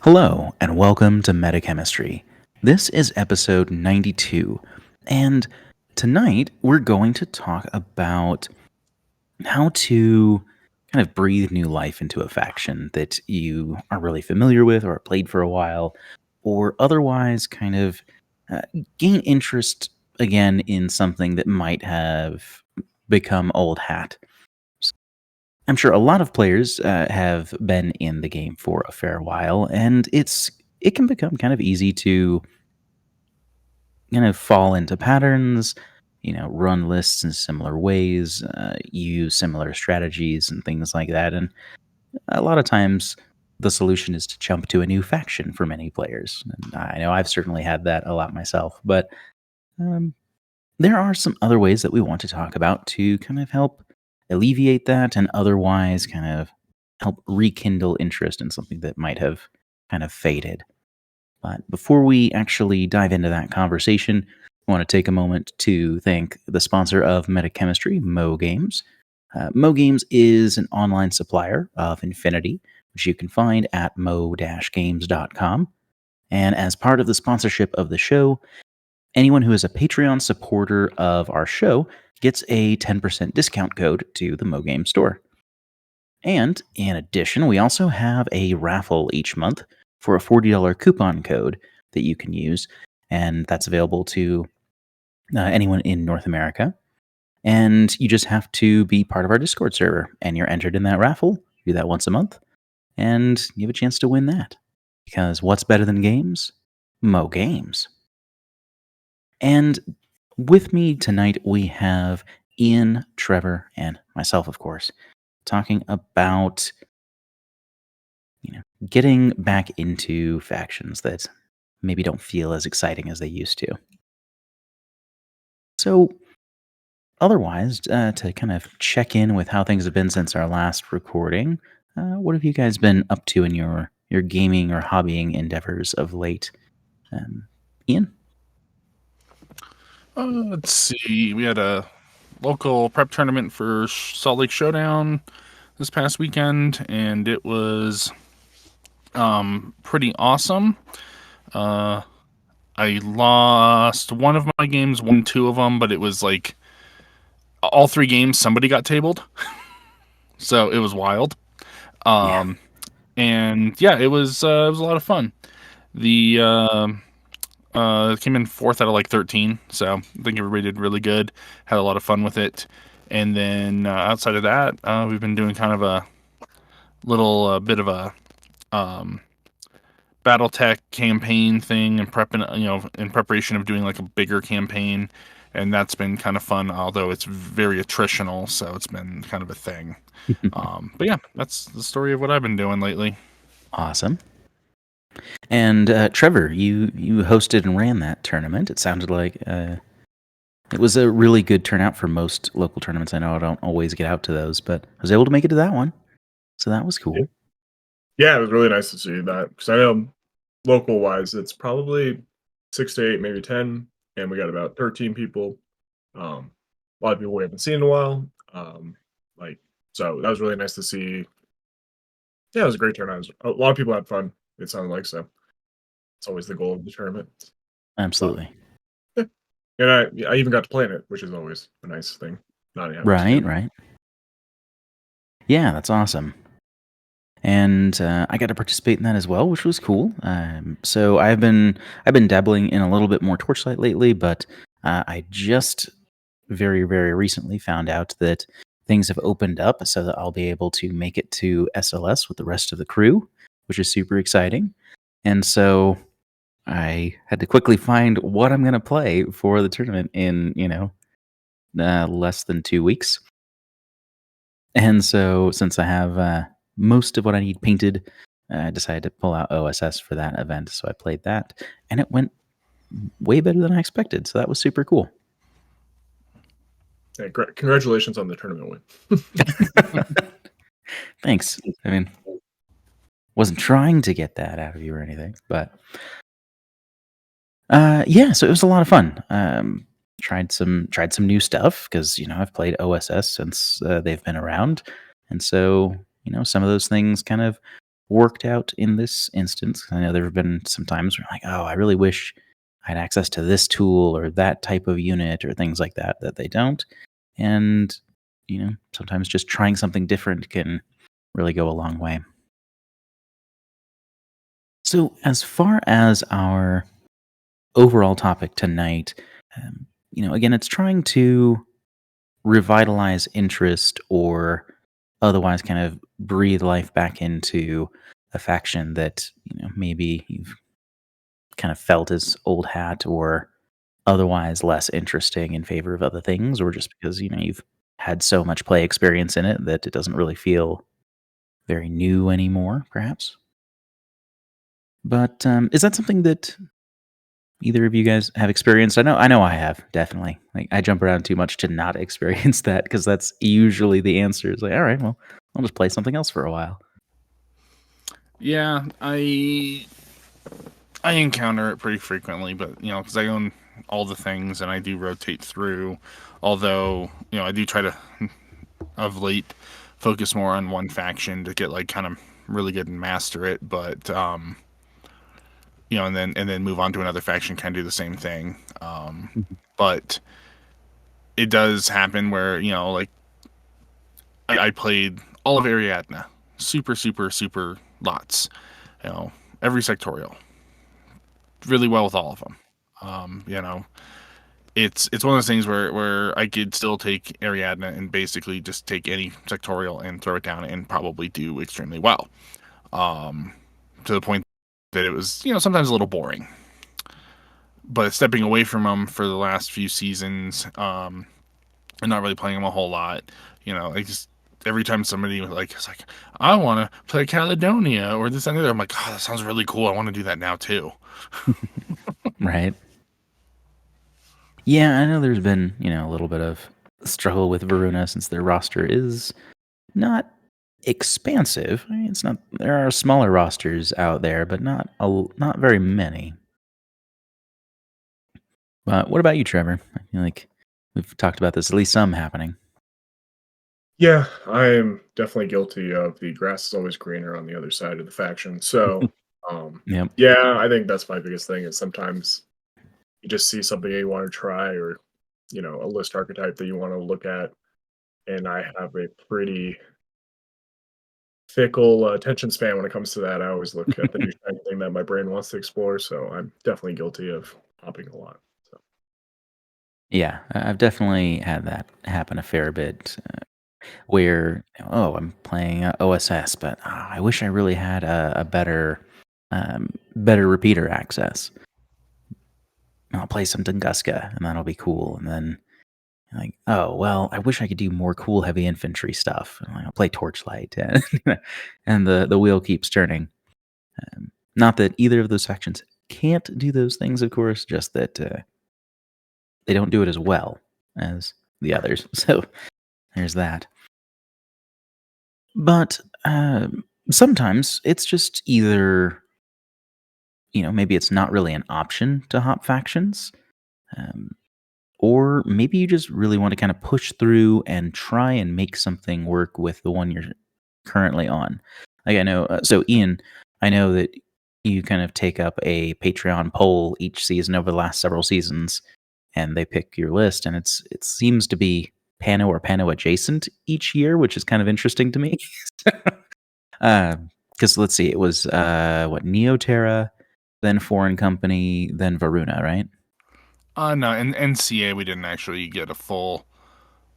Hello, and welcome to Metachemistry. This is episode 92, and tonight we're going to talk about how to kind of breathe new life into a faction that you are really familiar with or played for a while, or otherwise kind of uh, gain interest again in something that might have become old hat. I'm sure a lot of players have been in the game for a fair while, and it can become kind of easy to kind of fall into patterns, run lists in similar ways, use similar strategies and things like that. And a lot of times, the solution is to jump to a new faction for many players. And I know I've certainly had that a lot myself, but um, there are some other ways that we want to talk about to kind of help alleviate that and otherwise kind of help rekindle interest in something that might have kind of faded. But before we actually dive into that conversation, I want to take a moment to thank the sponsor of Metachemistry, Mo Games. Mo Games is an online supplier of Infinity, which you can find at mo-games.com. And as part of the sponsorship of the show, anyone who is a Patreon supporter of our show gets a 10% discount code to the Mo Game store. And in addition, we also have a raffle each month for a $40 coupon code that you can use, and that's available to anyone in North America. And you just have to be part of our Discord server, and you're entered in that raffle. You do that once a month, and you have a chance to win that. Because what's better than games? Mo Games. And with me tonight, we have Ian, Trevor, and myself, of course, talking about getting back into factions that maybe don't feel as exciting as they used to. So, otherwise, to kind of check in with how things have been since our last recording, what have you guys been up to in your gaming or hobbying endeavors of late? Ian? Let's see. We had a local prep tournament for Salt Lake Showdown this past weekend, and it was pretty awesome. I lost one of my games, won two of them, but it was like all three games somebody got tabled, so it was wild. Yeah. And yeah, it was a lot of fun. The came in fourth out of like 13, so I think everybody did really good. Had a lot of fun with it. And then outside of that, we've been doing kind of a little bit of a BattleTech campaign thing and prepping, in preparation of doing like a bigger campaign. And that's been kind of fun, although it's very attritional, so it's been kind of a thing. But yeah, that's the story of what I've been doing lately. Awesome. And Trevor, you hosted and ran that tournament. It sounded like it was a really good turnout for most local tournaments. I know I don't always get out to those, but I was able to make it to that one. So that was cool. Yeah, it was really nice to see that because I know local wise, it's probably 6 to 8, maybe 10, and we got about 13 people. A lot of people we haven't seen in a while. Like, so that was really nice to see. Yeah, it was a great turnout. A lot of people had fun. It sounded like so. It's always the goal of the tournament. Absolutely. Yeah. And I even got to play in it, which is always a nice thing. Not having to. Right. Yeah, that's awesome. And I got to participate in that as well, which was cool. So I've been dabbling in a little bit more Torchlight lately, but I just very recently found out that things have opened up, so that I'll be able to make it to SLS with the rest of the crew, which is super exciting. And so I had to quickly find what I'm going to play for the tournament in less than 2 weeks. And so since I have most of what I need painted, I decided to pull out OSS for that event. So I played that, and it went way better than I expected. So that was super cool. Hey, congratulations on the tournament win. Thanks. I mean, wasn't trying to get that out of you or anything, but yeah. So it was a lot of fun. Tried some new stuff because I've played OSS since they've been around, and so some of those things kind of worked out in this instance. I know there have been some times where like, oh, I really wish I had access to this tool or that type of unit or things like that that they don't. And sometimes just trying something different can really go a long way. So, as far as our overall topic tonight, again, it's trying to revitalize interest or otherwise kind of breathe life back into a faction that maybe you've kind of felt as old hat or otherwise less interesting in favor of other things, or just because you've had so much play experience in it that it doesn't really feel very new anymore, perhaps. But is that something that either of you guys have experienced? I know I have, definitely. Like, I jump around too much to not experience that, because that's usually the answer. Is like, all right, well, I'll just play something else for a while. Yeah, I encounter it pretty frequently, but because I own all the things and I do rotate through. Although I do try to, of late, focus more on one faction to get like kind of really good and master it, but and then move on to another faction, kind of do the same thing. But it does happen where like I played all of Ariadne, super super super lots, every sectorial, really well with all of them. It's one of those things where I could still take Ariadne and basically just take any sectorial and throw it down and probably do extremely well. To the point that it was sometimes a little boring. But stepping away from them for the last few seasons, and not really playing them a whole lot, I just every time somebody is like, I want to play Caledonia or this and the other, I'm like, oh, that sounds really cool. I want to do that now too. Right. Yeah, I know there's been, a little bit of struggle with Varuna since their roster is not expansive. I mean, it's not. There are smaller rosters out there, but not very many. But what about you, Trevor? I feel like we've talked about this, at least some happening. Yeah, I am definitely guilty of the grass is always greener on the other side of the faction. So, Yep. yeah, I think that's my biggest thing is sometimes you just see something you want to try or, a list archetype that you want to look at. And I have a pretty fickle attention span when it comes to that. I always look at the new shiny thing that my brain wants to explore. So I'm definitely guilty of hopping a lot. So. Yeah, I've definitely had that happen a fair bit. Where I'm playing OSS, but I wish I really had a better repeater access. I'll play some Tunguska, and that'll be cool. And then like, oh well, I wish I could do more cool heavy infantry stuff. And I'll play Torchlight, and the wheel keeps turning. Not that either of those factions can't do those things, of course, just that they don't do it as well as the others. So there's that. But sometimes it's just either, maybe it's not really an option to hop factions, um, or maybe you just really want to kind of push through and try and make something work with the one you're currently on. Like I know, so Ian, I know that you kind of take up a Patreon poll each season over the last several seasons, and they pick your list, and it seems to be Pano or Pano adjacent each year, which is kind of interesting to me. Because let's see, it was Neoterra, then Foreign Company, then Varuna, right? No, in NCA we didn't actually get a full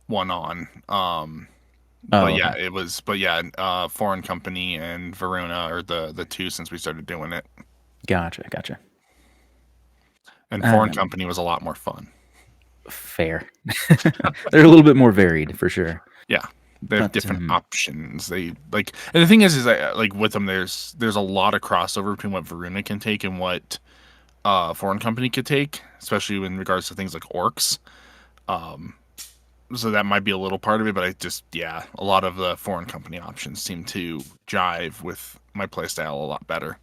one on. But Oh, yeah, okay. it was. But yeah, Foreign Company and Varuna are the two since we started doing it. Gotcha. And Foreign Company was a lot more fun. Fair. They're a little bit more varied, for sure. Yeah, they have different options. They like, and the thing is like with them, there's a lot of crossover between what Varuna can take and what Foreign Company could take, especially in regards to things like orcs. So that might be a little part of it, but a lot of the Foreign Company options seem to jive with my playstyle a lot better.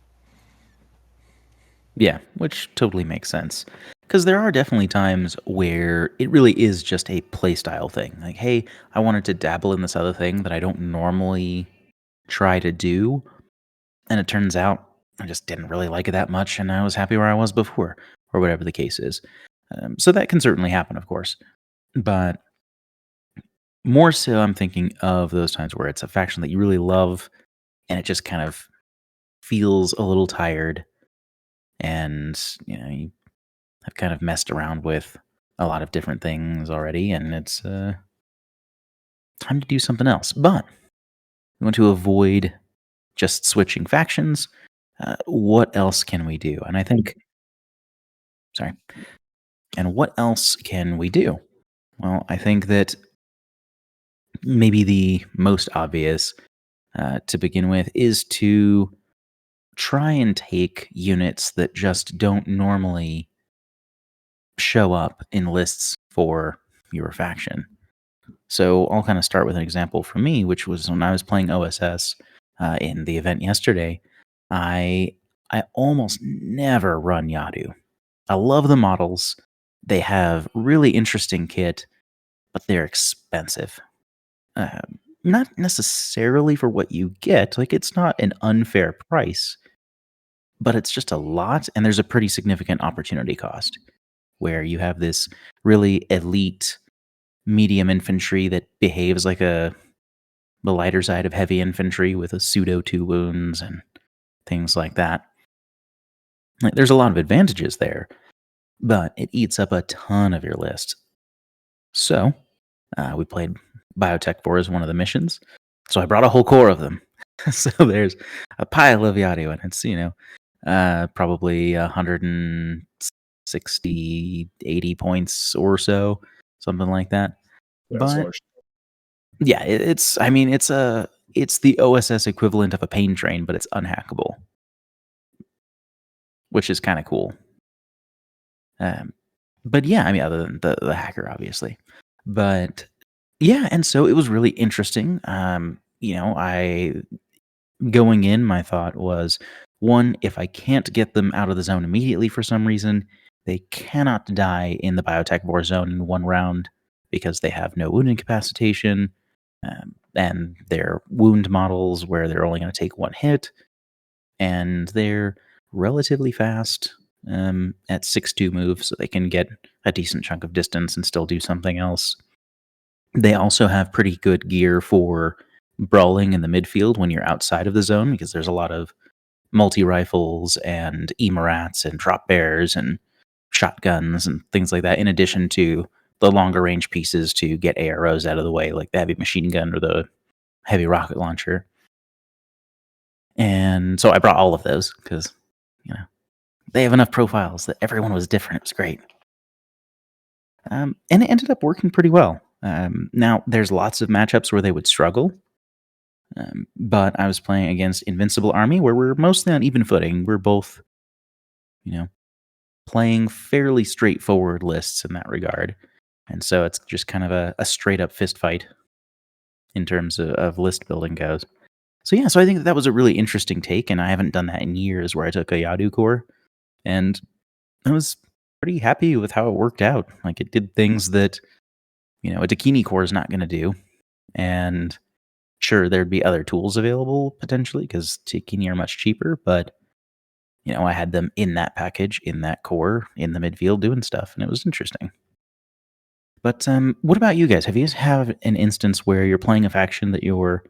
Yeah, which totally makes sense. Because there are definitely times where it really is just a playstyle thing. Like, hey, I wanted to dabble in this other thing that I don't normally try to do. And it turns out I just didn't really like it that much, and I was happy where I was before, or whatever the case is. So that can certainly happen, of course. But more so, I'm thinking of those times where it's a faction that you really love, and it just kind of feels a little tired, and you have kind of messed around with a lot of different things already, and it's time to do something else. But we want to avoid just switching factions. What else can we do? And I think, sorry, and what else can we do? Well, I think that maybe the most obvious to begin with is to try and take units that just don't normally show up in lists for your faction. So I'll kind of start with an example for me, which was when I was playing OSS in the event yesterday. I almost never run Yadu. I love the models. They have really interesting kit, but they're expensive. Not necessarily for what you get. Like, it's not an unfair price, but it's just a lot, and there's a pretty significant opportunity cost where you have this really elite medium infantry that behaves like the lighter side of heavy infantry with a pseudo 2 wounds and things like that. Like, there's a lot of advantages there, but it eats up a ton of your list. So we played Biotech 4 as one of the missions. So I brought a whole core of them. So there's a pile of Yadu, and it's, probably 160, 80 points or so, something like that. That's But large. yeah, it's the OSS equivalent of a pain train, but it's unhackable, which is kind of cool. But yeah, I mean, other than the hacker, obviously. But yeah, and so it was really interesting. I going in, my thought was, one, if I can't get them out of the zone immediately for some reason, they cannot die in the biotech war zone in one round because they have no wound incapacitation, and they're wound models where they're only going to take one hit, and they're relatively fast at 6-2 moves, so they can get a decent chunk of distance and still do something else. They also have pretty good gear for brawling in the midfield when you're outside of the zone, because there's a lot of multi-rifles and emerats and drop bears and shotguns and things like that, in addition to the longer range pieces to get AROs out of the way, like the heavy machine gun or the heavy rocket launcher. And so I brought all of those because, they have enough profiles that everyone was different. It was great. And it ended up working pretty well. Now, there's lots of matchups where they would struggle. But I was playing against Invincible Army, where we're mostly on even footing. We're both, playing fairly straightforward lists in that regard. And so it's just kind of a straight up fist fight in terms of list building goes. So yeah, so I think that was a really interesting take, and I haven't done that in years where I took a Yadu core. And I was pretty happy with how it worked out. Like, it did things that, a Dakini core is not going to do. And sure, there'd be other tools available potentially because Dakini are much cheaper, but I had them in that package, in that core, in the midfield doing stuff, and it was interesting. But what about you guys? Have you guys have an instance where you're playing a faction that you're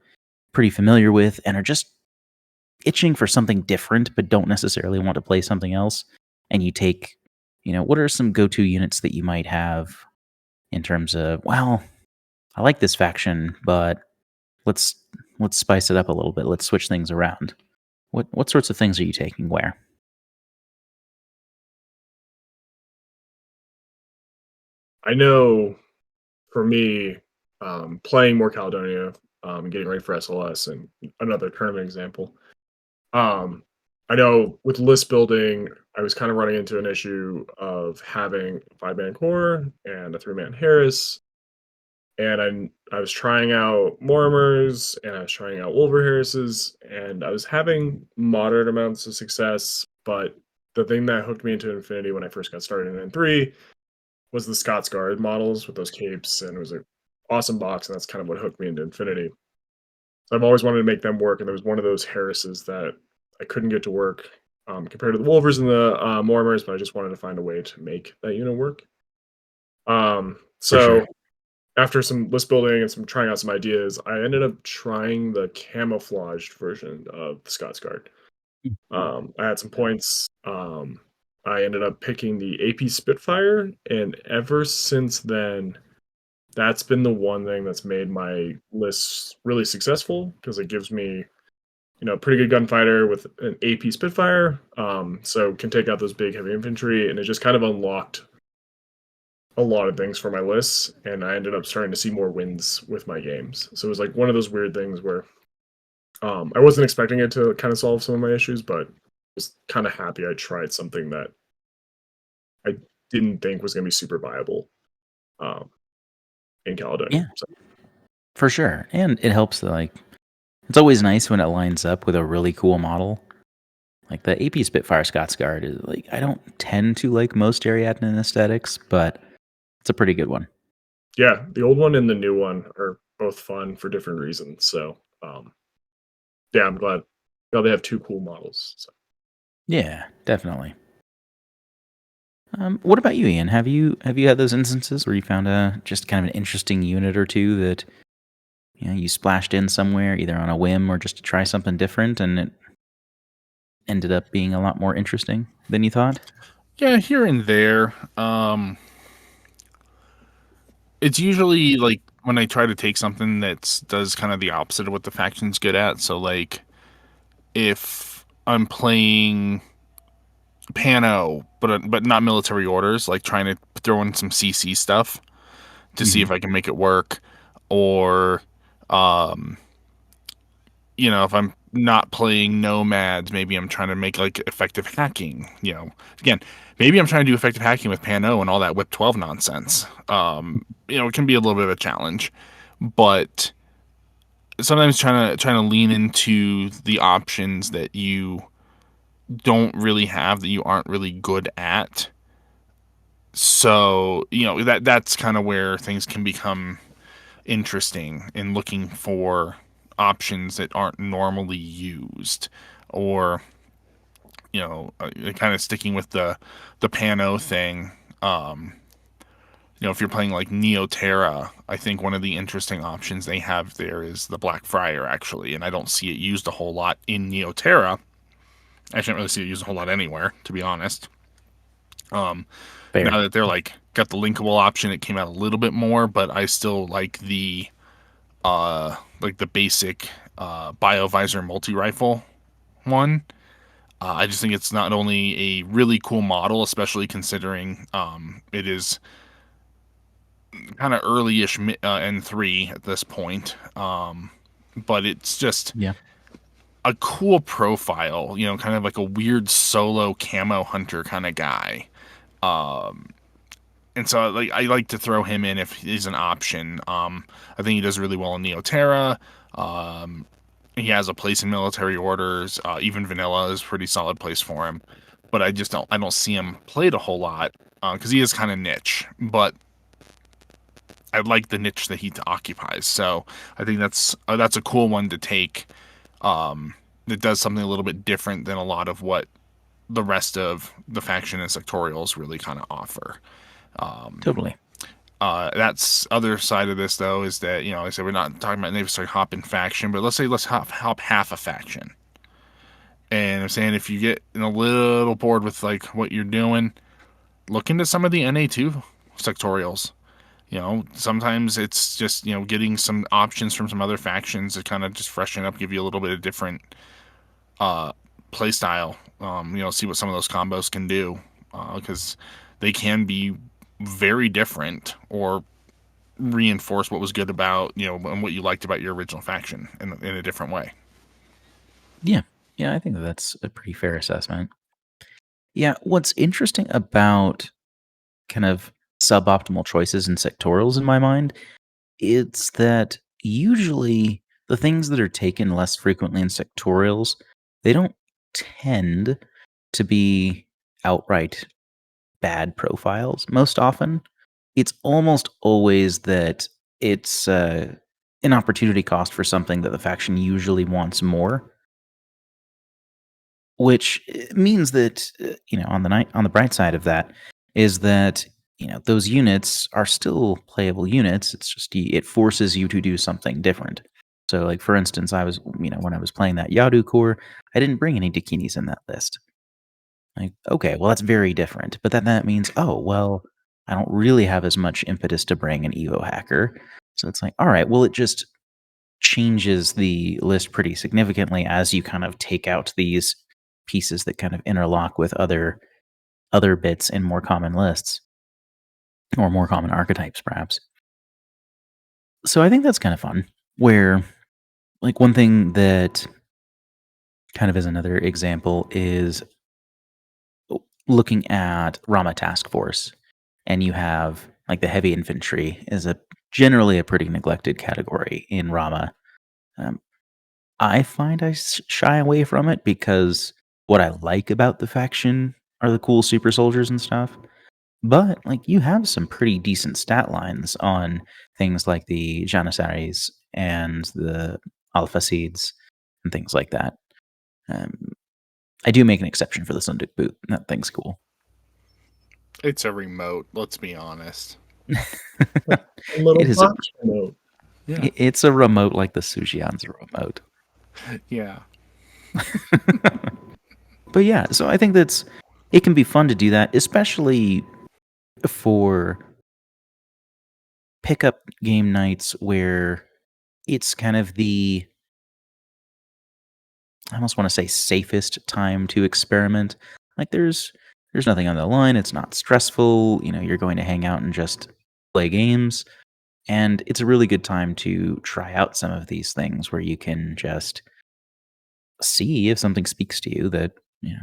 pretty familiar with and are just itching for something different, but don't necessarily want to play something else? And you take, what are some go-to units that you might have in terms of, well, I like this faction, but let's spice it up a little bit. Let's switch things around. What sorts of things are you taking where? I know for me, playing more Caledonia, getting ready for SLS, and another tournament example. I know with list building, I was kind of running into an issue of having 5-man core and a 3-man Harris, and I was trying out Mormers and I was trying out Wolver Harrises, and I was having moderate amounts of success. But the thing that hooked me into Infinity when I first got started in N3 was the Scots Guard models with those capes, and it was an awesome box, and that's kind of what hooked me into Infinity. So I've always wanted to make them work, and there was one of those Harrises that I couldn't get to work compared to the Wolvers and the Mormers, but I just wanted to find a way to make that unit work. For So sure. after some list building and some trying out some ideas, I ended up trying the camouflaged version of the Scots Guard. I had some points. I ended up picking the AP Spitfire, and ever since then, that's been the one thing that's made my lists really successful because it gives me, pretty good gunfighter with an AP Spitfire. So can take out those big heavy infantry, and it just kind of unlocked a lot of things for my lists, and I ended up starting to see more wins with my games. So it was like one of those weird things where I wasn't expecting it to kind of solve some of my issues, but was kind of happy I tried something that I didn't think was going to be super viable um, in Caledonia. Yeah, for sure. And it helps that, like, it's always nice when it lines up with a really cool model. Like the AP Spitfire Scots Guard is like, I don't tend to like most Ariadne aesthetics, but it's a pretty good one. Yeah, the old one and the new one are both fun for different reasons. So yeah, I'm glad now they have two cool models. So. Yeah, definitely. What about you, Ian? Have you had those instances where you found a just kind of an interesting unit or two that you splashed in somewhere either on a whim or just to try something different, and it ended up being a lot more interesting than you thought? Yeah, here and there. It's usually like when I try to take something that does kind of the opposite of what the faction's good at. So like if I'm playing Pano, but not military orders, like trying to throw in some CC stuff to see if I can make it work, or um, if I'm not playing nomads, maybe I'm trying to make like effective hacking. Again, maybe I'm trying to do effective hacking with Pano and all that Whip 12 nonsense. It can be a little bit of a challenge, but sometimes trying to lean into the options that you don't really have, that you aren't really good at. So that's kind of where things can become interesting in looking for options that aren't normally used, or kind of sticking with the Pano thing. If you're playing like Neoterra, I think one of the interesting options they have there is the Black Friar, actually, and I don't see it used a whole lot in Neoterra. I shouldn't really see it used a whole lot anywhere, to be honest. Fair. Now that they're like got the linkable option, it came out a little bit more, but I still like the basic BioVisor multi-rifle one. I just think it's not only a really cool model, especially considering it is kind of early-ish N3 at this point, but it's just Yeah. a cool profile, kind of like a weird solo camo hunter kind of guy. And so I like to throw him in if he's an option. I think he does really well in Neoterra. He has a place in military orders. Even vanilla is a pretty solid place for him. But I don't see him played a whole lot because he is kind of niche. But I like the niche that he occupies. So I think that's a cool one to take. That does something a little bit different than a lot of what the rest of the faction and sectorials really kind of offer. Totally. That's other side of this though is that like I said, we're not talking about necessarily hopping faction, but let's say let's hop half a faction. And I'm saying if you get a little bored with like what you're doing, look into some of the NA2 sectorials. Sometimes it's just getting some options from some other factions to kind of just freshen up, give you a little bit of different play style. See what some of those combos can do because they can be very different or reinforce what was good about and what you liked about your original faction in a different way. Yeah. Yeah, I think that's a pretty fair assessment. Yeah, what's interesting about kind of suboptimal choices in sectorials in my mind, it's that usually the things that are taken less frequently in sectorials, they don't tend to be outright bad profiles most often. It's almost always that it's an opportunity cost for something that the faction usually wants more. which means that on the bright side of that is that those units are still playable units. It's just it forces you to do something different. So, like for instance, I was when I was playing that Yadu core, I didn't bring any Dakinis in that list. Like, okay, well that's very different. But then that means, oh well, I don't really have as much impetus to bring an Evo hacker. So it's like, all right, well it just changes the list pretty significantly as you kind of take out these pieces that kind of interlock with other bits in more common lists or more common archetypes perhaps. So I think that's kind of fun, where like one thing that kind of is another example is looking at Rama Task Force, and you have like the heavy infantry is generally a pretty neglected category in Rama. um, I find I shy away from it because what I like about the faction are the cool super soldiers and stuff. But like you have some pretty decent stat lines on things like the Janissaries and the Alpha Seeds and things like that. Um, I do make an exception for the Sunduk boot. That thing's cool. It's a remote. Let's be honest. A little It is box remote. Yeah. It's a remote like the Sujian's remote. Yeah. But yeah, so I think it can be fun to do that, especially for pickup game nights where it's kind of I almost want to say safest time to experiment. Like there's nothing on the line, it's not stressful, you're going to hang out and just play games, and it's a really good time to try out some of these things where you can just see if something speaks to you that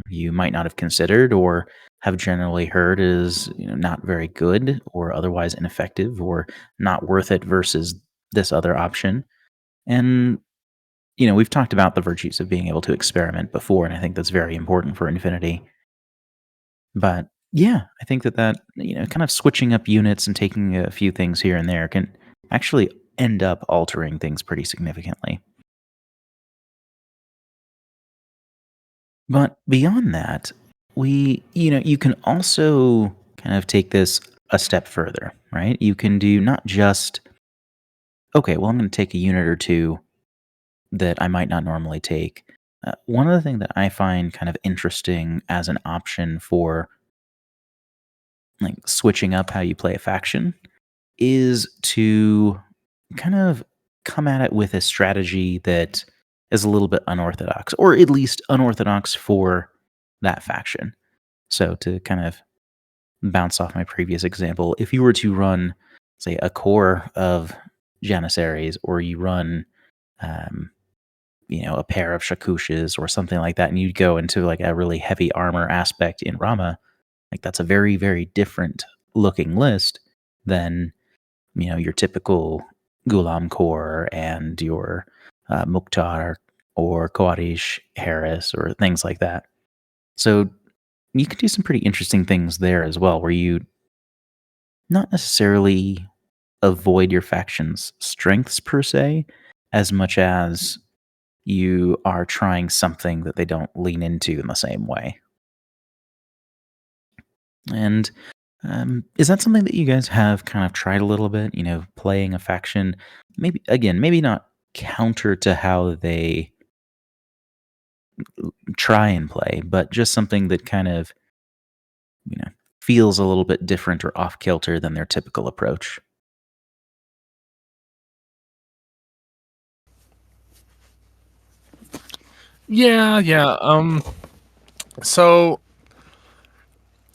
you might not have considered or have generally heard is not very good or otherwise ineffective or not worth it versus this other option. And we've talked about the virtues of being able to experiment before, and I think that's very important for Infinity. But yeah, I think that kind of switching up units and taking a few things here and there can actually end up altering things pretty significantly. But beyond that, you can also kind of take this a step further, right? You can do not just, okay, well, I'm going to take a unit or two that I might not normally take. One of the things that I find kind of interesting as an option for like switching up how you play a faction is to kind of come at it with a strategy that is a little bit unorthodox, or at least unorthodox for that faction. So to kind of bounce off my previous example, if you were to run, say, a core of Janissaries, or you run, a pair of Shakushes or something like that, and you go into like a really heavy armor aspect in Rama, like that's a very, very different looking list than your typical Ghulam core and your Mukhtar or Qadish Harris or things like that. So you can do some pretty interesting things there as well, where you not necessarily avoid your faction's strengths per se, as much as you are trying something that they don't lean into in the same way. And is that something that you guys have kind of tried a little bit? Playing a faction, maybe not counter to how they try and play, but just something that kind of feels a little bit different or off kilter than their typical approach. Yeah. So,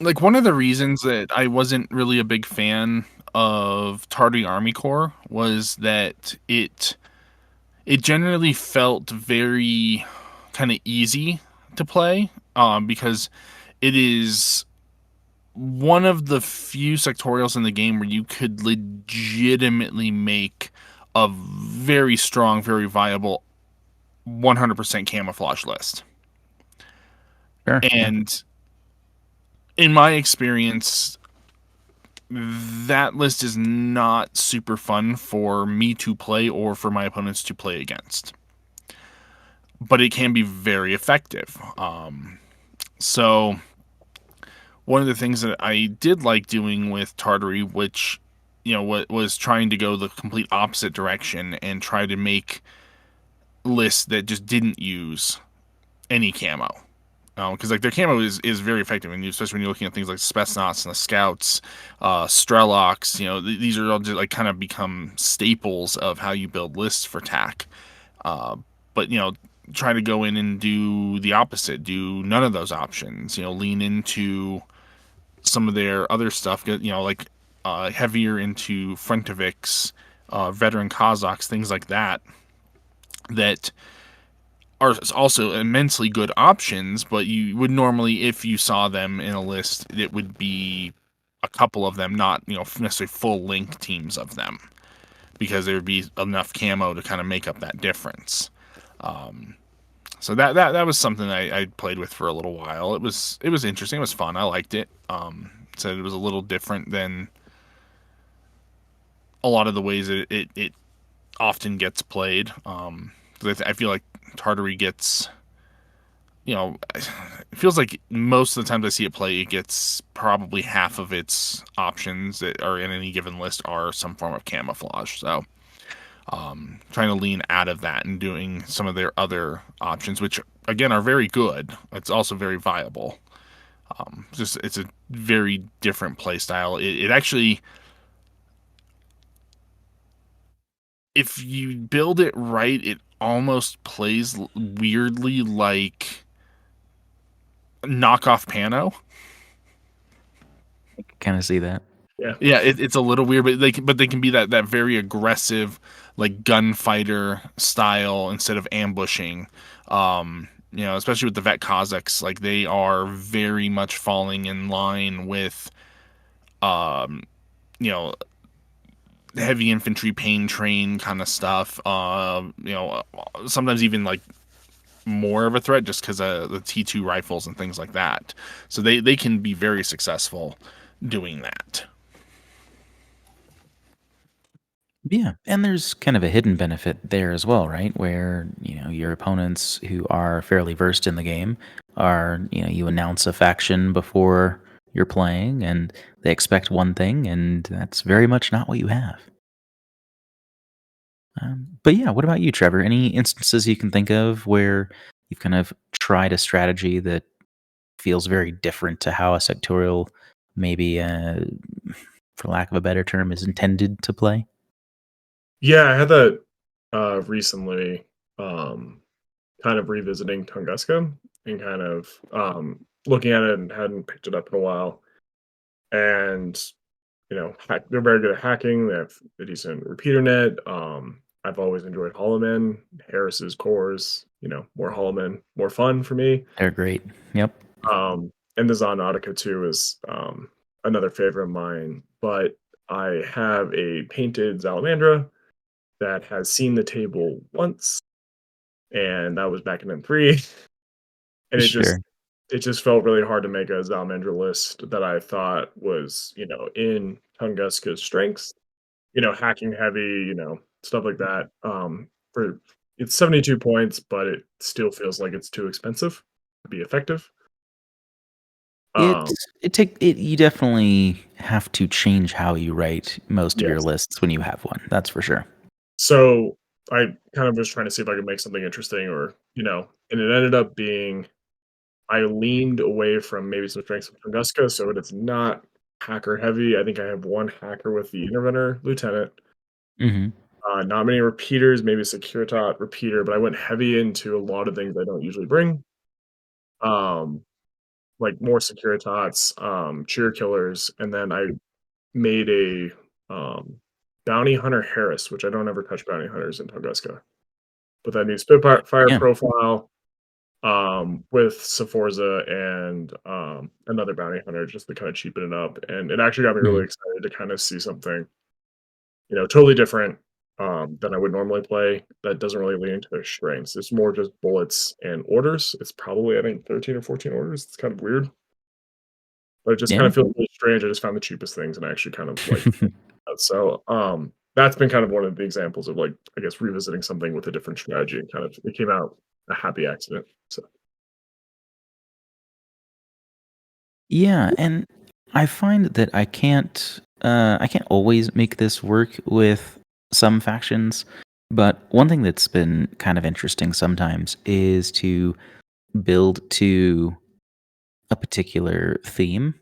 like, one of the reasons that I wasn't really a big fan of Tardy Army Corps was that it generally felt very kind of easy to play, because it is one of the few sectorials in the game where you could legitimately make a very strong, very viable 100% camouflage list. Sure. And in my experience, that list is not super fun for me to play or for my opponents to play against. but it can be very effective. So one of the things that I did like doing with Tartary, which was trying to go the complete opposite direction and try to make lists that just didn't use any camo. Because like their camo is very effective, and especially when you're looking at things like Spetsnaz and the Scouts, Strelocks. These are all just like kind of become staples of how you build lists for TAC. But try to go in and do the opposite, do none of those options. Lean into some of their other stuff. Like heavier into Frontoviks, veteran Kazakhs, things like that. That are also immensely good options, but you would normally, if you saw them in a list, it would be a couple of them, not necessarily full link teams of them, because there would be enough camo to kind of make up that difference. So that was something I played with for a little while. It was interesting. It was fun. I liked it. Said it was a little different than a lot of the ways it often gets played. I feel like Tartary gets, it feels like most of the times I see it play, it gets probably half of its options that are in any given list are some form of camouflage. So trying to lean out of that and doing some of their other options, which again are very good. It's also very viable. It's a very different play style. It actually, if you build it right, it almost plays weirdly like knockoff Pano. I kind of see that. Yeah, it's a little weird, but they can be that very aggressive, like gunfighter style instead of ambushing. Especially with the Vet Kazakhs, like they are very much falling in line with, um, you know, heavy infantry pain train kind of stuff. Sometimes even like more of a threat just because of the T2 rifles and things like that. So they can be very successful doing that. Yeah, and there's kind of a hidden benefit there as well, right? Where, your opponents who are fairly versed in the game are, you announce a faction before you're playing and they expect one thing, and that's very much not what you have. But yeah, what about you, Trevor? Any instances you can think of where you've kind of tried a strategy that feels very different to how a sectorial, maybe, for lack of a better term, is intended to play? yeah, I had that recently. Kind of revisiting Tunguska and kind of looking at it and hadn't picked it up in a while. And they're very good at hacking. They have a decent repeater net. I've always enjoyed Hollowmen, Harris's cores. More Hollowmen, more fun for me. They're great. Yep. And the Zonautica too is another favorite of mine. But I have a painted Salamandra that has seen the table once, and that was back in M3. And Sure. it just felt really hard to make a Salamandra list that I thought was, in Tunguska's strengths, hacking heavy, stuff like that. For It's 72 points, but it still feels like it's too expensive to be effective. It Um, you definitely have to change how you write most of your yes. lists when you have one. That's for sure. So I kind of was trying to see if I could make something interesting or, and it ended up being I leaned away from maybe some strengths of Tunguska so that it's not hacker heavy. I think I have one hacker with the Interventor Lieutenant. Mhm. Not many repeaters, maybe a Securitat repeater, but I went heavy into a lot of things I don't usually bring. Um, like more Securitats, cheer killers, and then I made a bounty hunter Harris, which I don't ever touch bounty hunters in Tunguska. But that new Spitfire fire Yeah. profile, with Saforza and another bounty hunter just to kind of cheapen it up. And it actually got me really Mhm. excited to kind of see something, totally different than I would normally play that doesn't really lean into their strengths. It's more just bullets and orders. It's probably, I think, 13 or 14 orders. It's kind of weird, but it just kind Yeah. of feels really strange. I just found the cheapest things and I actually kind of like that. So that's been kind of one of the examples of like, I guess, revisiting something with a different strategy and kind of it came out a happy accident. So Yeah, and I find that I can't always make this work with some factions, but one thing that's been kind of interesting sometimes is to build to a particular theme.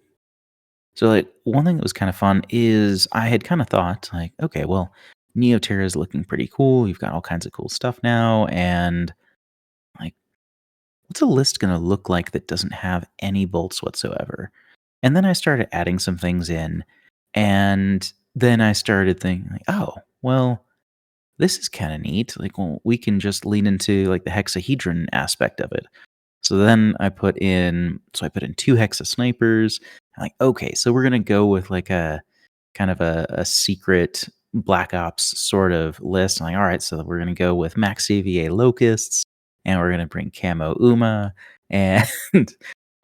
So like one thing that was kind of fun is I had kind of thought like, okay, well, Neoterra is looking pretty cool. You've got all kinds of cool stuff now, and like, what's a list going to look like that doesn't have any bolts whatsoever? And then I started adding some things in, and then I started thinking like, oh, well, this is kind of neat. Like, well, we can just lean into like the hexahedron aspect of it. So then I put in 2 hexa snipers. I'm like, okay, so we're gonna go with like a kind of a secret Black Ops sort of list. I'm like, all right, so we're gonna go with Max CVA locusts, and we're gonna bring Camo Uma, and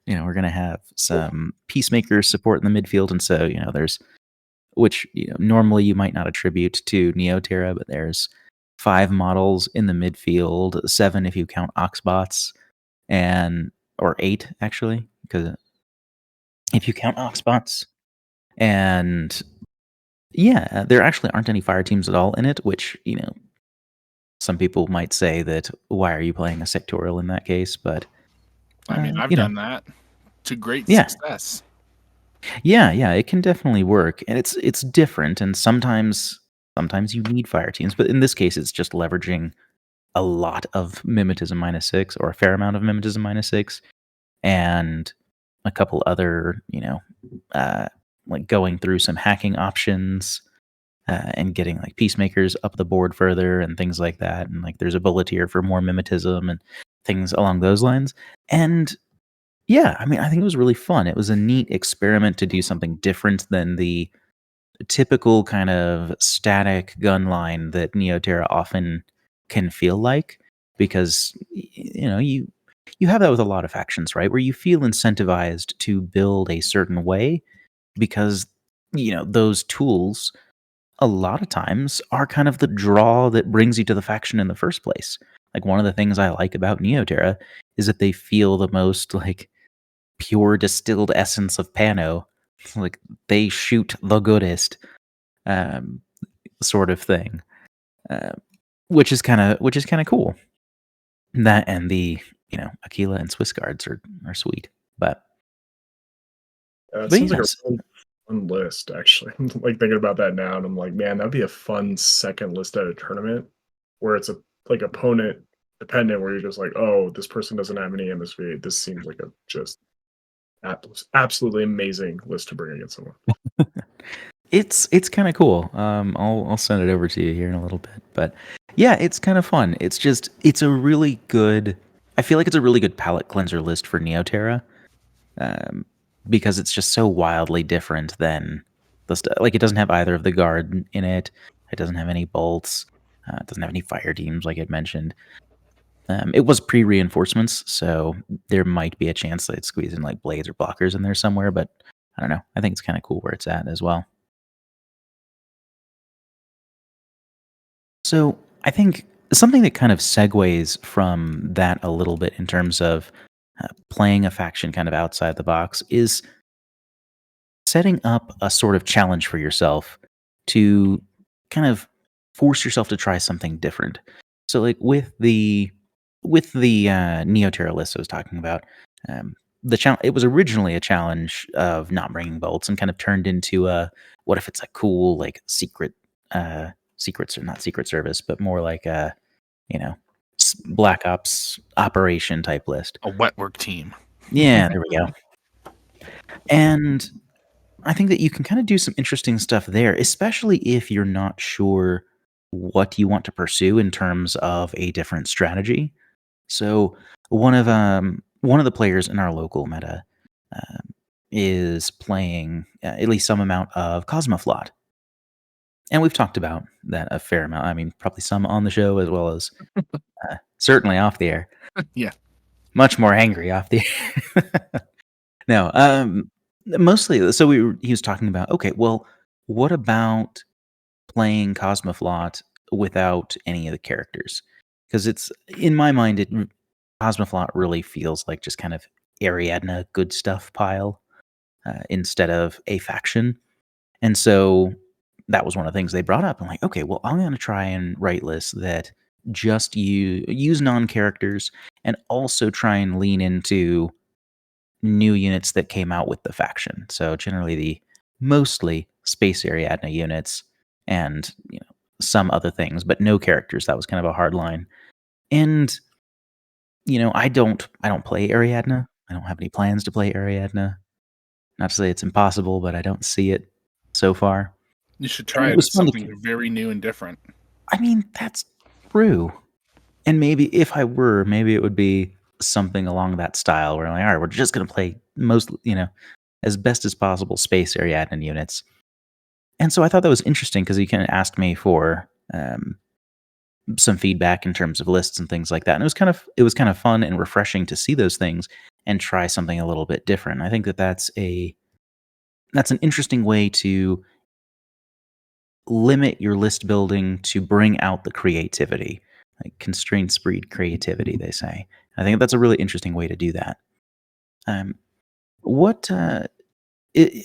we're gonna have some peacemakers support in the midfield. And so, there's which normally you might not attribute to Neoterra, but there's 5 models in the midfield, 7 if you count Oxbots, and or 8 actually, because if you count Oxbots. And yeah, there actually aren't any fire teams at all in it, which, some people might say that why are you playing a sectorial in that case? But I mean, I've you know, done that to great yeah, success. yeah, it can definitely work, and it's different, and sometimes you need fire teams, but in this case, it's just leveraging a lot of mimetism -6 or a fair amount of mimetism -6, and a couple other, uh, like going through some hacking options, and getting like peacemakers up the board further and things like that. And like there's a bullet here for more mimetism and things along those lines. And yeah, I mean, I think it was really fun. It was a neat experiment to do something different than the typical kind of static gun line that Neoterra often can feel like, because you have that with a lot of factions, right? Where you feel incentivized to build a certain way because those tools a lot of times are kind of the draw that brings you to the faction in the first place. Like one of the things I like about Neoterra is that they feel the most like pure distilled essence of Pano. Like they shoot the goodest, um, sort of thing, uh, which is kind of cool. That and the Aquila and Swiss guards are sweet, but it but seems like a yes, really fun list, actually. I'm like thinking about that now, and I'm like, man, that'd be a fun second list at a tournament where it's a like opponent dependent, where you're just like, oh, this person doesn't have any MSV. This seems like a just absolutely amazing list to bring against someone. it's kind of cool. I'll send it over to you here in a little bit, but yeah, it's kind of fun. It's a really good. I feel like it's a really good palette cleanser list for Neoterra, um, because it's just so wildly different than the stuff. Like it doesn't have either of the guard in it. It doesn't have any bolts. It doesn't have any fire teams, like I mentioned. It was pre-reinforcements, so there might be a chance that I'd squeeze in like blades or blockers in there somewhere. But I don't know. I think it's kind of cool where it's at as well. So I think something that kind of segues from that a little bit in terms of playing a faction kind of outside the box is setting up a sort of challenge for yourself to kind of force yourself to try something different. So, like with the Neoterra list I was talking about, um, the challenge it was originally a challenge of not bringing bolts and kind of turned into a what if it's a cool like secrets or not secret service, but more like a you know Black Ops operation type list. A wet work team. Yeah, there we go. And I think that you can kind of do some interesting stuff there, especially if you're not sure what you want to pursue in terms of a different strategy. So one of the players in our local meta um, is playing at least some amount of Cosmoflot, and we've talked about that a fair amount. I mean, probably some on the show as well as certainly off the air. Yeah. Much more angry off the air. No, mostly. So he was talking about, okay, well, what about playing Cosmoflot without any of the characters? Because it's in my mind, Cosmoflot really feels like just kind of Ariadna good stuff pile instead of a faction. And so that was one of the things they brought up. I'm like, okay, well, I'm going to try and write lists that just use non-characters and also try and lean into new units that came out with the faction. So generally the mostly Space Ariadna units and some other things, but no characters. That was kind of a hard line. And I don't play Ariadna. I don't have any plans to play Ariadna. Not to say it's impossible, but I don't see it so far. You should And try it it. was It's fun something to. very new and different. I mean, that's true. And maybe if I were, maybe it would be something along that style where I'm like, all right, we're just going to play most, as best as possible Space Ariadne units. And so I thought that was interesting because he kind of asked me for some feedback in terms of lists and things like that. And it was kind of fun and refreshing to see those things and try something a little bit different. I think that that's an interesting way to limit your list building to bring out the creativity. Like constraints breed creativity, they say. I think that's a really interesting way to do that. What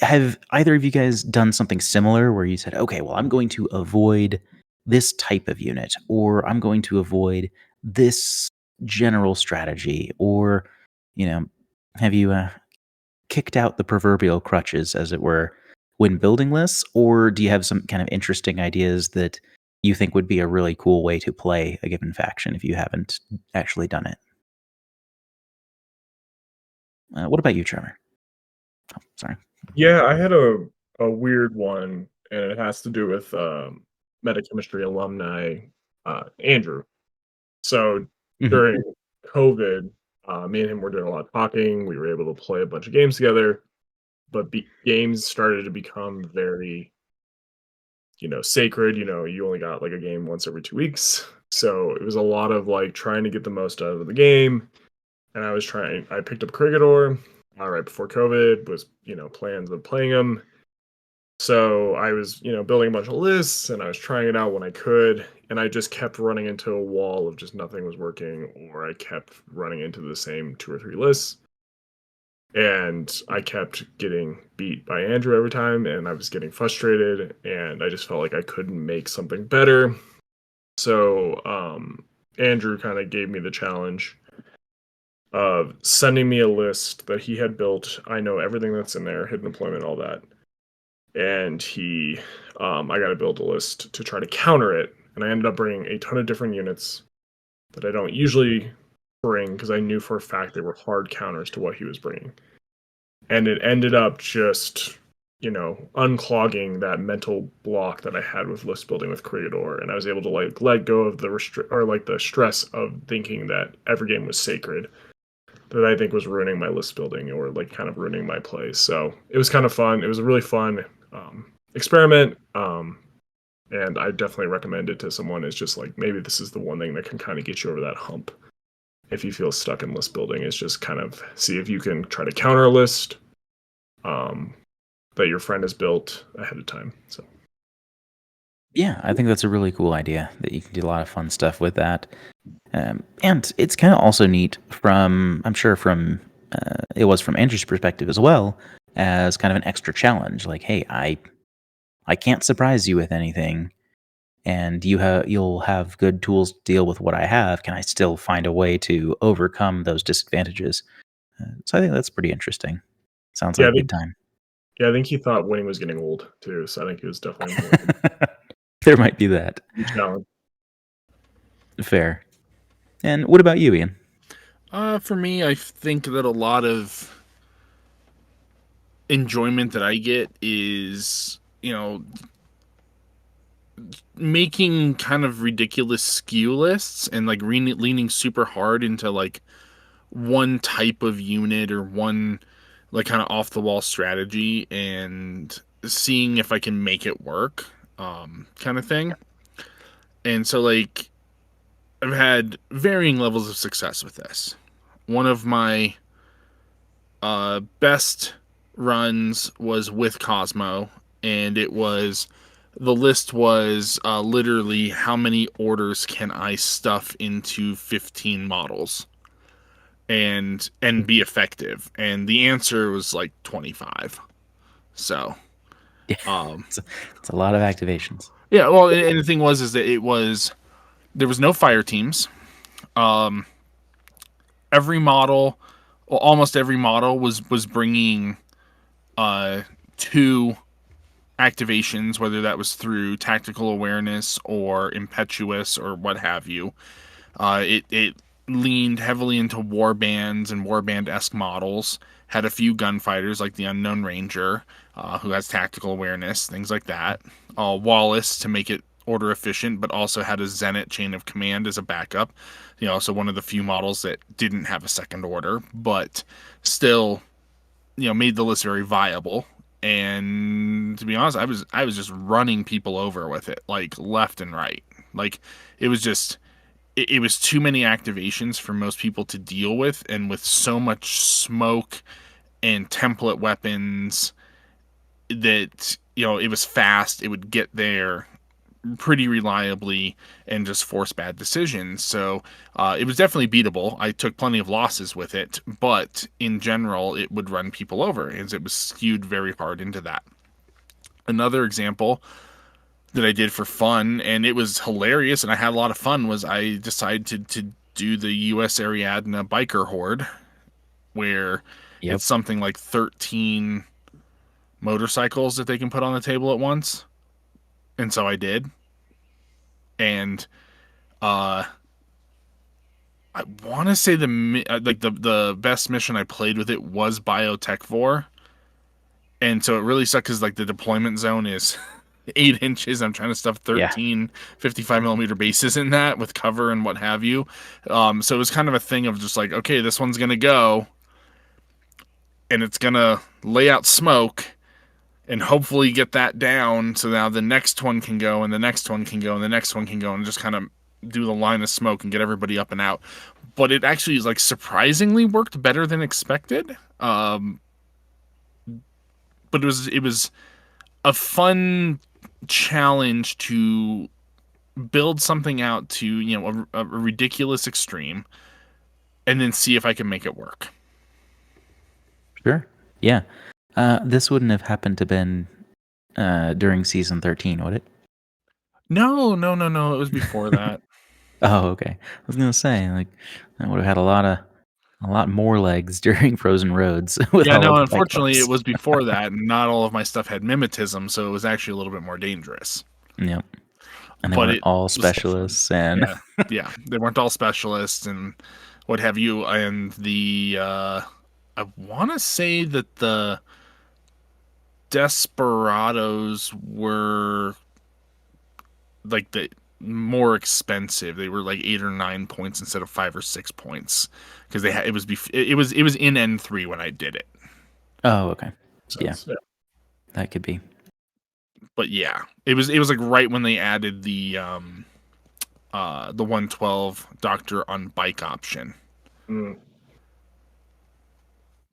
have either of you guys done something similar where you said, okay, well, I'm going to avoid this type of unit, or I'm going to avoid this general strategy, or have you kicked out the proverbial crutches, as it were, when building lists, or do you have some kind of interesting ideas that you think would be a really cool way to play a given faction if you haven't actually done it? What about you, Trevor? Oh, sorry. Yeah, I had a weird one, and it has to do with metachemistry alumni Andrew. So Mhm. during COVID, me and him were doing a lot of talking. We were able to play a bunch of games together, but games started to become very, sacred. You only got like a game once every 2 weeks. So it was a lot of like trying to get the most out of the game. And I picked up Crigador right before COVID, was, plans of playing him. So I was, building a bunch of lists and I was trying it out when I could. And I just kept running into a wall of just nothing was working, or I kept running into the same 2 or 3 lists. And I kept getting beat by Andrew every time, and I was getting frustrated, and I just felt like I couldn't make something better. So Andrew kind of gave me the challenge of sending me a list that he had built. I know everything that's in there, hidden deployment, all that. And I got to build a list to try to counter it. And I ended up bringing a ton of different units that I don't usually bring because I knew for a fact they were hard counters to what he was bringing. And it ended up just, unclogging that mental block that I had with list building with Creator. And I was able to like let go of the stress of thinking that every game was sacred, that I think was ruining my list building or like kind of ruining my play. So it was kind of fun. It was a really fun experiment. And I definitely recommend it to someone. It's just like maybe this is the one thing that can kind of get you over that hump. If you feel stuck in list building, is just kind of see if you can try to counter a list that your friend has built ahead of time. So Yeah, I think that's a really cool idea that you can do a lot of fun stuff with that. And it's kind of also neat I'm sure it was from Andrew's perspective as well, as kind of an extra challenge. Like, hey, I can't surprise you with anything, and you'll have good tools to deal with what I have. Can I still find a way to overcome those disadvantages? So I think that's pretty interesting. Sounds yeah, like a good time. I think he thought winning was getting old too. So I think he was definitely more There might be that. challenge. Fair. And what about you, Ian? For me, I think that a lot of enjoyment that I get is, making kind of ridiculous skew lists and like leaning super hard into like one type of unit or one like kind of off the wall strategy and seeing if I can make it work, kind of thing. And so like I've had varying levels of success with this. One of my best runs was with Cosmo, and the list was literally how many orders can I stuff into 15 models. and be effective? And the answer was like 25. So, It's a lot of activations. yeah. Well, and the thing was is that there was no fire teams. Every model, well, almost every model was bringing two activations, whether that was through tactical awareness or impetuous or what have you. It leaned heavily into warbands and warband-esque models. Had a few gunfighters like the Unknown Ranger, who has tactical awareness, things like that. Wallace to make it order efficient, but also had a Zenit chain of command as a backup. So one of the few models that didn't have a second order, but still, made the list very viable. And to be honest, I was just running people over with it, like left and right. Like it was just it was too many activations for most people to deal with, and with so much smoke and template weapons that it was fast, it would get there pretty reliably and just force bad decisions. So it was definitely beatable. I took plenty of losses with it, but in general it would run people over as it was skewed very hard into that. Another example that I did for fun, and it was hilarious, and I had a lot of fun, was I decided to do the U.S. Ariadna biker horde, where Yep. it's something like 13 motorcycles that they can put on the table at once, and so I did, and I want to say the best mission I played with it was Biotech 4, and so it really sucked because the deployment zone is 8 inches. I'm trying to stuff 13 55 millimeter bases in that with cover and what have you. So it was kind of a thing of just like, okay, this one's gonna go and it's gonna lay out smoke and hopefully get that down, so now the next one can go and the next one can go and the next one can go, and just kind of do the line of smoke and get everybody up and out. But it actually surprisingly worked better than expected. But it was a fun challenge to build something out to a ridiculous extreme and then see if I can make it work. Sure. Yeah. This wouldn't have happened to been during season 13, would it? No. It was before that. Oh, okay. I was gonna say, I would have had a lot more legs during Frozen Roads with Yeah, all no, of the unfortunately Cyclops. it was before that, and not all of my stuff had mimetism, so it was actually a little bit more dangerous. Yep. And they But weren't it all was still fun. specialists, and Yeah, they weren't all specialists and what have you. And I want to say that the Desperados were the more expensive. They were 8 or 9 points instead of 5 or 6 points because they had it was in N3 when I did it. oh, okay. Yeah, Yeah. that could be. But yeah, it was right when they added the 112 doctor on bike option. Mm.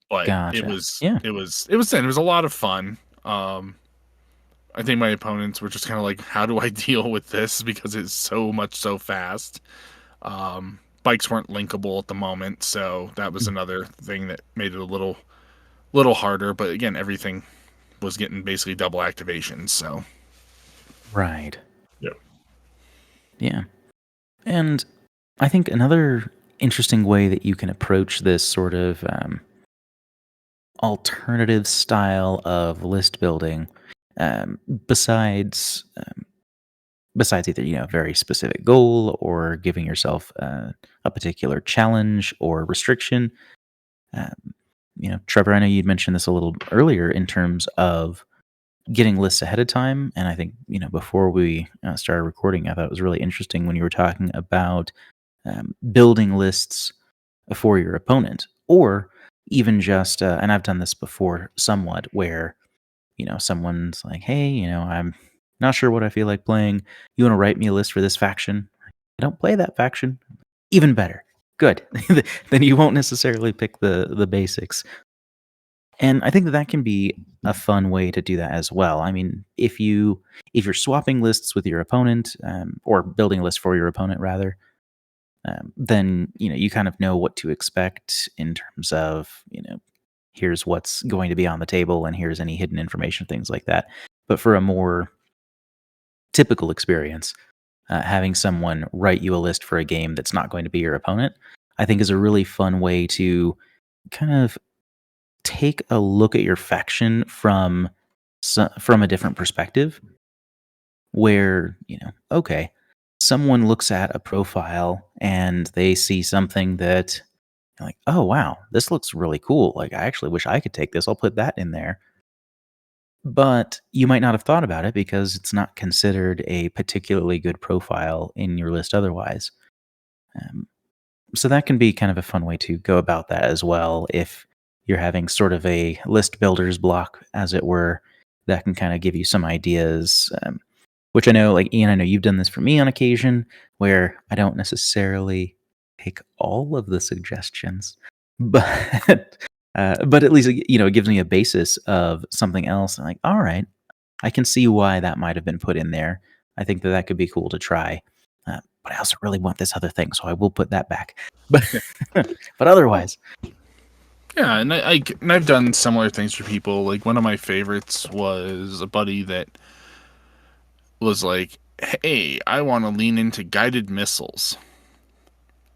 But Gotcha. it was Yeah. it was a lot of fun. I think my opponents were just kind of like, how do I deal with this, because it's so fast. Bikes weren't linkable at the moment, so that was another thing that made it a little harder. But again, everything was getting basically double activations, so Right. Yeah. Yeah. And I think another interesting way that you can approach this sort of alternative style of list building, besides either a very specific goal or giving yourself a particular challenge or restriction. Um, Trevor, I know you'd mentioned this a little earlier in terms of getting lists ahead of time, and I think before we started recording, I thought it was really interesting when you were talking about building lists for your opponent, or even just and I've done this before somewhat, where someone's like, hey, I'm not sure what I feel like playing. You want to write me a list for this faction? I don't play that faction. Even better. Good. Then you won't necessarily pick the basics. And I think that can be a fun way to do that as well. I mean, if you're swapping lists with your opponent, or building a list for your opponent rather, then you kind of know what to expect in terms of here's what's going to be on the table and here's any hidden information, things like that. But for a more typical experience, having someone write you a list for a game that's not going to be your opponent, I think is a really fun way to kind of take a look at your faction from a different perspective, where okay, someone looks at a profile and they see something that like, oh wow, this looks really cool, like I actually wish I could take this, I'll put that in there. But you might not have thought about it because it's not considered a particularly good profile in your list otherwise. um, so that can be kind of a fun way to go about that as well. If you're having sort of a list builder's block, as it were, that can kind of give you some ideas. Which I know, like Ian, I know you've done this for me on occasion, where I don't necessarily take all of the suggestions, but but at least it gives me a basis of something else. I'm like, all right, I can see why that might have been put in there. I think that could be cool to try. But I also really want this other thing, so I will put that back. But but otherwise, yeah, and I've done similar things for people. Like one of my favorites was a buddy that was like, "Hey, I want to lean into guided missiles,"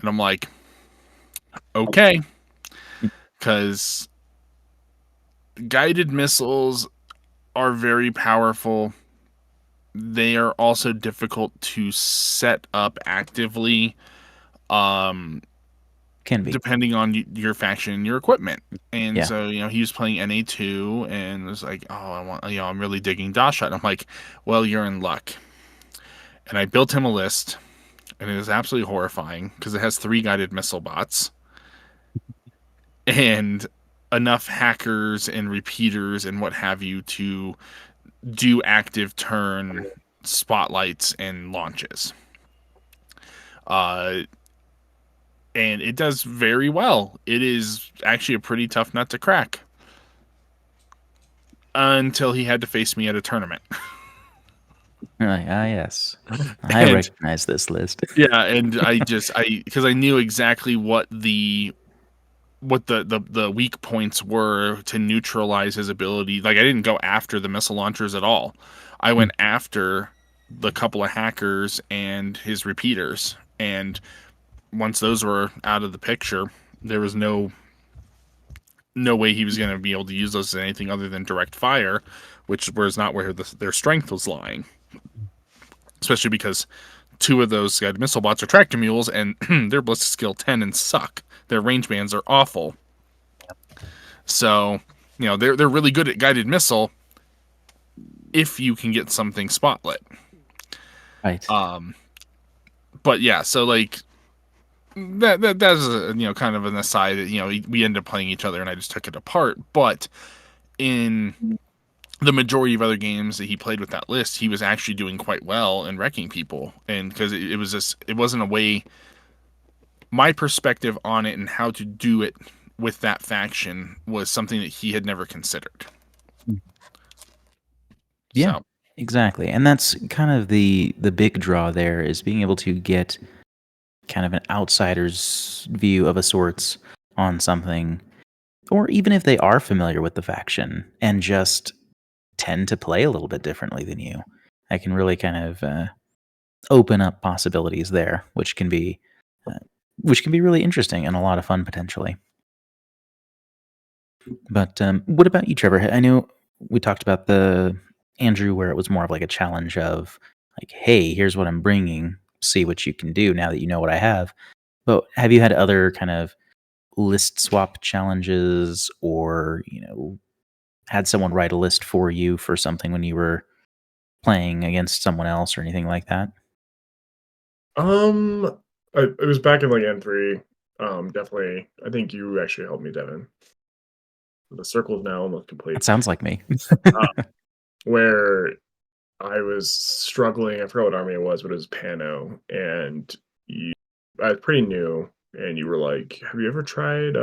and I'm like, "Okay," because guided missiles are very powerful. They are also difficult to set up actively, can be depending on your faction and your equipment. And Yeah. so, he was playing NA2 and was like, "Oh, I'm really digging Dash Shot." I'm like, "Well, you're in luck." And I built him a list, and it is absolutely horrifying because it has 3 guided missile bots and enough hackers and repeaters and what have you to do active turn spotlights and launches. And it does very well. It is actually a pretty tough nut to crack. Until he had to face me at a tournament. You're like, yes, I recognize this list. Yeah, and because I knew exactly what the weak points were to neutralize his ability. Like, I didn't go after the missile launchers at all. I went after the couple of hackers and his repeaters. And once those were out of the picture, there was no way he was going to be able to use those as anything other than direct fire, which was not where their strength was lying. Especially because 2 of those guided missile bots are tractor mules, and they're ballistic skill 10 and suck. Their range bands are awful. So, they're really good at guided missile if you can get something spotlit. Right. But yeah, so like that's a, kind of an aside that we ended up playing each other, and I just took it apart. But in the majority of other games that he played with that list, he was actually doing quite well in wrecking people, and because it wasn't a way. My perspective on it and how to do it with that faction was something that he had never considered. Yeah, exactly. And that's kind of the big draw there, is being able to get kind of an outsider's view of a sorts on something, or even if they are familiar with the faction and just tend to play a little bit differently than you. I can really kind of open up possibilities there, which can be really interesting and a lot of fun potentially. But what about you, Trevor? I know we talked about the Andrew, where it was more of like a challenge of like, hey, here's what I'm bringing, see what you can do now that you know what I have. But have you had other kind of list swap challenges, or had someone write a list for you for something when you were playing against someone else or anything like that? It was back in like N3. Definitely. I think you actually helped me, Devin. The circle is now almost complete. That sounds like me. Where I was struggling. I forgot what army it was, but it was Pano, and I was pretty new. And you were like, "Have you ever tried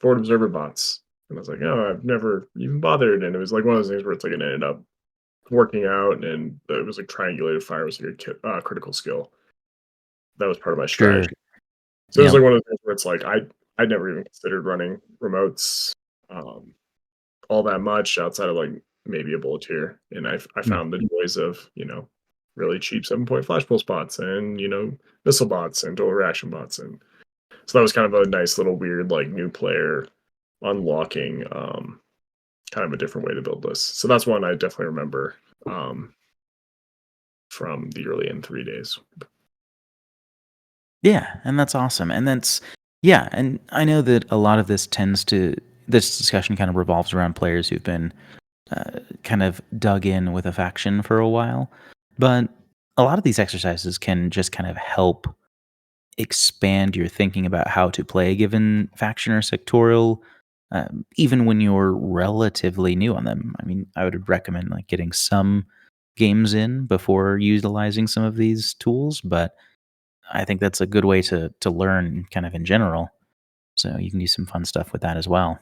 Forward Observer bots?" And I was like, "Oh, I've never even bothered." And it was like one of those things where it's like it ended up working out, and it was like triangulated fire was like a critical skill. That was part of my strategy. So it was Yep. like one of those things where it's like I never even considered running remotes um, all that much outside of like maybe a bullet tier, and I Mm. found the joys of really cheap 7-point flash pull spots and missile bots and dual reaction bots, and so that was kind of a nice little weird like new player unlocking kind of a different way to build this. So that's one I definitely remember um, from the early N3 days. Yeah, and that's awesome. And and I know that a lot of this this discussion kind of revolves around players who've been kind of dug in with a faction for a while. But a lot of these exercises can just kind of help expand your thinking about how to play a given faction or sectorial, even when you're relatively new on them. I mean, I would recommend like getting some games in before utilizing some of these tools, but I think that's a good way to learn kind of in general. So you can do some fun stuff with that as well.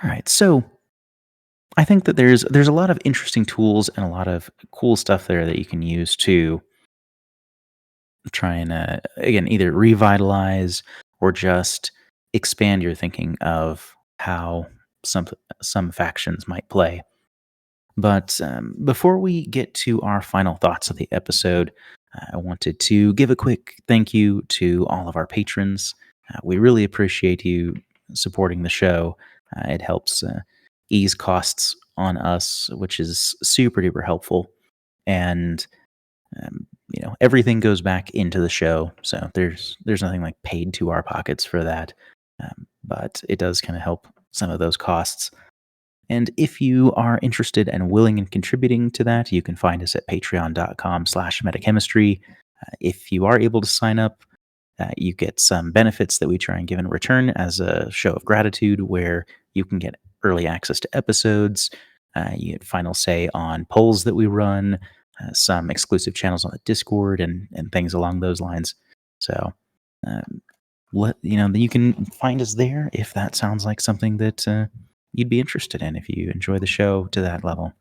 All right, so I think that there's a lot of interesting tools and a lot of cool stuff there that you can use to try and again either revitalize or just expand your thinking of how some factions might play. But before we get to our final thoughts of the episode, I wanted to give a quick thank you to all of our patrons. We really appreciate you supporting the show. It helps ease costs on us, which is super duper helpful. And everything goes back into the show, so there's nothing like paid to our pockets for that. But it does kind of help some of those costs. And if you are interested and willing in contributing to that, you can find us at patreon.com/metachemistry. If you are able to sign up, you get some benefits that we try and give in return as a show of gratitude, where you can get early access to episodes, you get final say on polls that we run, some exclusive channels on the Discord, and things along those lines. So, um, you can find us there if that sounds like something that you'd be interested in, if you enjoy the show to that level.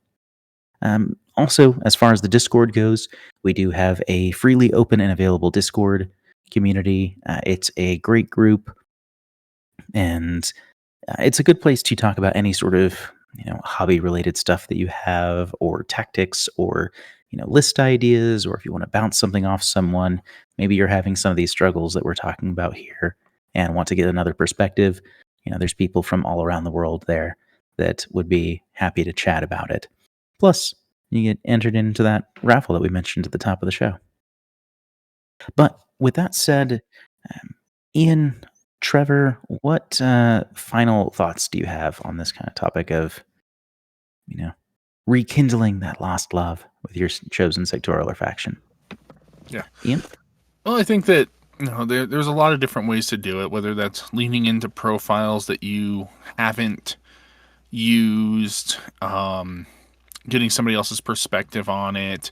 Also, as far as the Discord goes, we do have a freely open and available Discord community. It's a great group, and it's a good place to talk about any sort of hobby related stuff that you have, or tactics, or list ideas, or if you want to bounce something off someone. Maybe you're having some of these struggles that we're talking about here and want to get another perspective. There's people from all around the world there that would be happy to chat about it. Plus, you get entered into that raffle that we mentioned at the top of the show. But with that said, Ian, Trevor, what final thoughts do you have on this kind of topic of, rekindling that lost love with your chosen sectorial or faction? Yeah. Ian? Well, I think that there's a lot of different ways to do it, whether that's leaning into profiles that you haven't used, getting somebody else's perspective on it,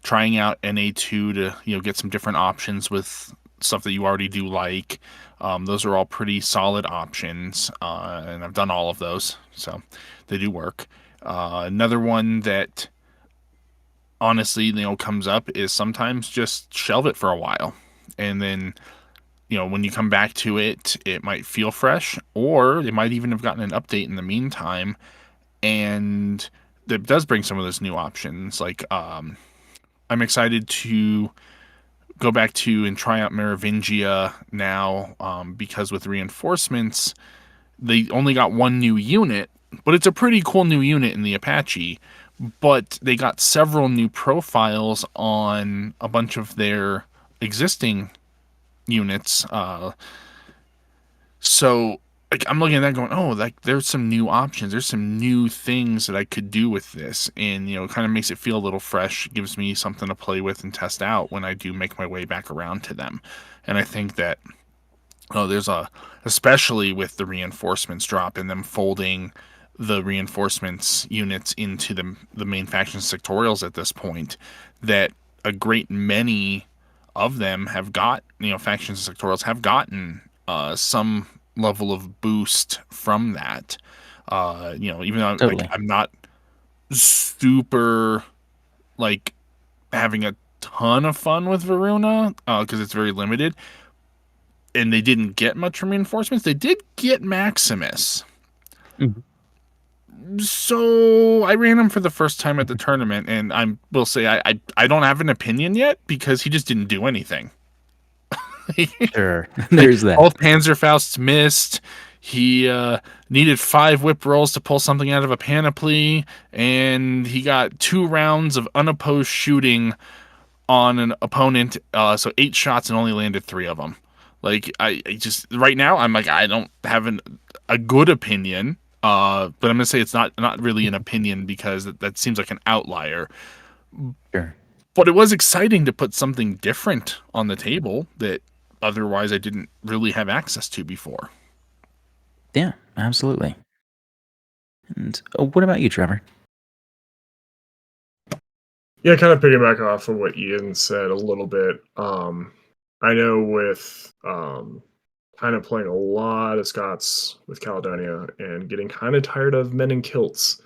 trying out NA2 to get some different options with stuff that you already do like. Those are all pretty solid options, and I've done all of those, so they do work. Another one that honestly comes up is sometimes just shelve it for a while, and then when you come back to it, it might feel fresh, or it might even have gotten an update in the meantime, and that does bring some of those new options. Like, I'm excited to go back to and try out Merovingia now, because with reinforcements, they only got one new unit, but it's a pretty cool new unit in the Apache. But they got several new profiles on a bunch of their existing units. So like, I'm looking at that going, oh, like there's some new options. There's some new things that I could do with this. And, it kind of makes it feel a little fresh, gives me something to play with and test out when I do make my way back around to them. And I think that, especially with the reinforcements drop and them folding the reinforcements units into the main faction sectorials at this point, that a great many of them have got, factions and sectorials have gotten some level of boost from that. Even though Totally. I'm not super like having a ton of fun with Varuna because it's very limited, and they didn't get much from reinforcements. They did get Maximus. Mhm. So I ran him for the first time at the tournament, and I will say I don't have an opinion yet because he just didn't do anything. Sure, there's that. Both Panzerfausts missed. He needed 5 whip rolls to pull something out of a panoply, and he got 2 rounds of unopposed shooting on an opponent. So 8 shots and only landed 3 of them. Like I just right now I'm like I don't have a good opinion. But I'm gonna say it's not really an opinion because that seems like an outlier. Sure. But it was exciting to put something different on the table that otherwise I didn't really have access to before. Yeah, absolutely. And what about you, Trevor? Yeah, kind of piggyback off of what Ian said a little bit. I know with kind of playing a lot of Scots with Caledonia and getting kind of tired of men in kilts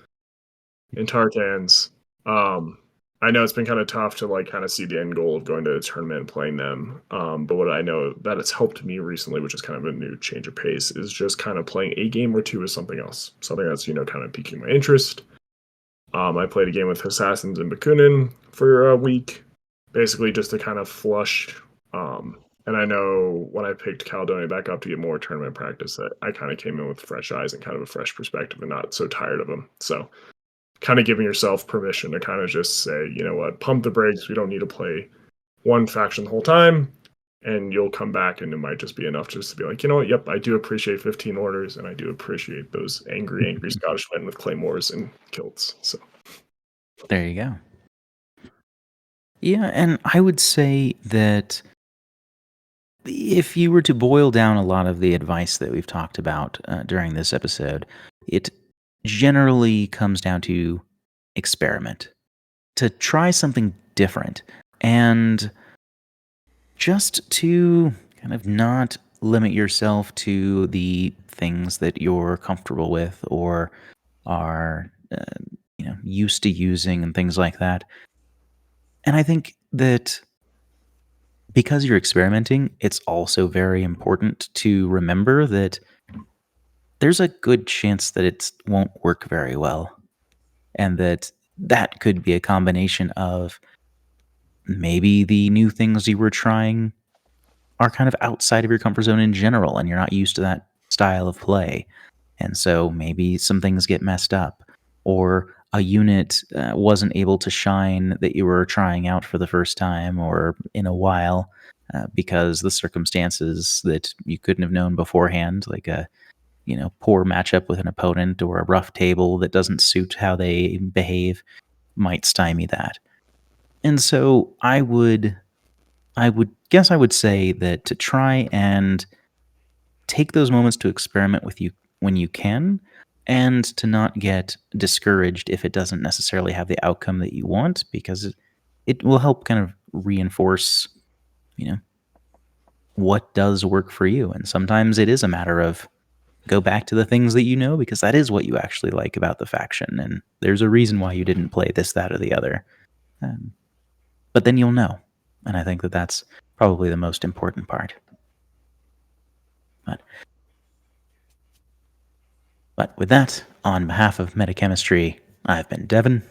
and tartans. I know it's been kind of tough to like kind of see the end goal of going to a tournament and playing them. But what I know that has helped me recently, which is kind of a new change of pace, is just kind of playing a game or two with something else, something that's kind of piquing my interest. I played a game with Assassins and Bakunin for a week, basically just to kind of flush. And I know when I picked Caledonia back up to get more tournament practice, that I kind of came in with fresh eyes and kind of a fresh perspective and not so tired of them. So kind of giving yourself permission to kind of just say, you know what, pump the brakes. We don't need to play one faction the whole time. And you'll come back and it might just be enough just to be like, you know what, yep, I do appreciate 15 orders and I do appreciate those angry Scottish men with claymores and kilts. So There you go. Yeah, and I would say that if you were to boil down a lot of the advice that we've talked about during this episode, it generally comes down to experiment, to try something different, and just to kind of not limit yourself to the things that you're comfortable with or are used to using and things like that. And I think that because you're experimenting, it's also very important to remember that there's a good chance that it won't work very well. And that could be a combination of maybe the new things you were trying are kind of outside of your comfort zone in general, and you're not used to that style of play. And so maybe some things get messed up, or a unit wasn't able to shine that you were trying out for the first time or in a while because the circumstances that you couldn't have known beforehand, like a poor matchup with an opponent or a rough table that doesn't suit how they behave, might stymie that. And so I would say that to try and take those moments to experiment with you when you can, and to not get discouraged if it doesn't necessarily have the outcome that you want, because it will help kind of reinforce, you know, what does work for you. And sometimes it is a matter of go back to the things that you know, because that is what you actually like about the faction, and there's a reason why you didn't play this, that, or the other. But then you'll know, and I think that that's probably the most important part. But with that, on behalf of Metachemistry, I've been Devin.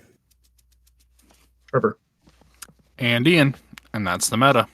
Trevor. And Ian, and that's the meta.